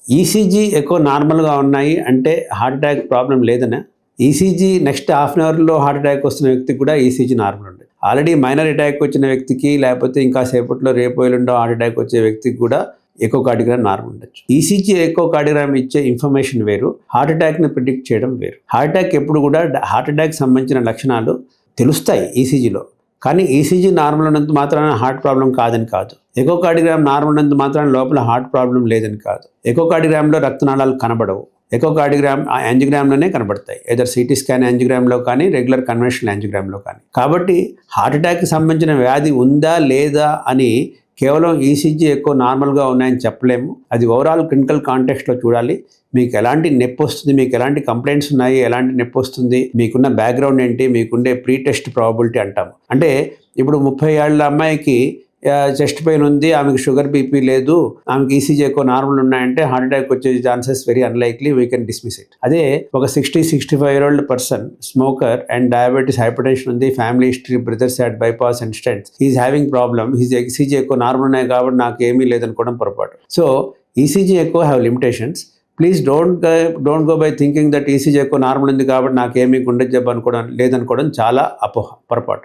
ECG ఎక్కువ నార్మల్గా ఉన్నాయి అంటే హార్ట్ అటాక్ ప్రాబ్లం లేదనే. ఈసీజీ నెక్స్ట్ హాఫ్ అన్ అవర్లో హార్ట్ అటాక్ వస్తున్న వ్యక్తికి కూడా ఈసీజీ నార్మల్ ఉంటుంది. ఆల్రెడీ మైనర్ అటాక్ వచ్చిన వ్యక్తికి లేకపోతే ఇంకా సేపట్లో రేపు ఎల్లుండో హార్ట్ అటాక్ వచ్చే వ్యక్తికి కూడా ఎకోకార్డియోగ్రామ్ నార్మల్ ఉండొచ్చు. ఈసీజీ ఎకోకార్డియోగ్రామ్ ఇచ్చే ఇన్ఫర్మేషన్ వేరు, హార్ట్ అటాక్ని ప్రిడిక్ట్ చేయడం వేరు. హార్ట్ అటాక్ ఎప్పుడు కూడా హార్ట్ అటాక్ సంబంధించిన లక్షణాలు తెలుస్తాయి ఈసీజీలో, కానీ ఈసీజీ నార్మల్ ఉన్నంత మాత్రాన హార్ట్ ప్రాబ్లం కాదని కాదు. ఎకోకార్డియోగ్రామ్ నార్మల్ ఉన్నంత మాత్రాన లోపల హార్ట్ ప్రాబ్లం లేదని కాదు. ఎకోకార్డియోగ్రామ్లో రక్తనాళాలు కనబడవు. ఎకోకార్డియోగ్రామ్ యాంజియోగ్రామ్లోనే కనబడతాయి, ఏదర్ సిటీ స్కాన్ యాంజియోగ్రామ్లో కానీ రెగ్యులర్ కన్వెన్షనల్ యాంజియోగ్రామ్లో కానీ. కాబట్టి హార్ట్ అటాక్కి సంబంధించిన వ్యాధి ఉందా లేదా అని కేవలం ఈసీజీ ఎక్కువ నార్మల్గా ఉన్నాయని చెప్పలేము. అది ఓవరాల్ క్లినికల్ కాంటెక్స్ట్లో చూడాలి. మీకు ఎలాంటి నొప్పి వస్తుంది, మీకు ఎలాంటి కంప్లైంట్స్ ఉన్నాయి, ఎలాంటి నొప్పి వస్తుంది, మీకున్న బ్యాక్గ్రౌండ్ ఏంటి, మీకుండే ప్రీ టెస్ట్ ప్రాబబిలిటీ అంటాము. అంటే ఇప్పుడు 30 ఏళ్ల అమ్మాయికి చెస్ట్ పెయిన్ ఉంది, ఆమెకు షుగర్ బీపీ లేదు, ఆమెకి ఈసీజీ ఎక్కువ నార్మల్ ఉన్నాయంటే హార్ట్ అటాక్ వచ్చే chances very unlikely, we can dismiss it. అదే ఒక 60-65 person smoker and diabetes, hypertension ఉంది, family history, brothers had bypass and stents, he's having problem, his ECG ఎక్కువ normal ఉన్నాయి కాబట్టి నాకు ఏమీ లేదనుకోవడం పొరపాటు. సో ఈసీజీ ఎక్కువ have limitations. Please don't go by thinking that ECG ఎక్కువ నార్మల్ ఉంది కాబట్టి నాకు ఏమీ గుండె జబ్బు అనుకోవడం లేదనుకోవడం చాలా పొరపాటు.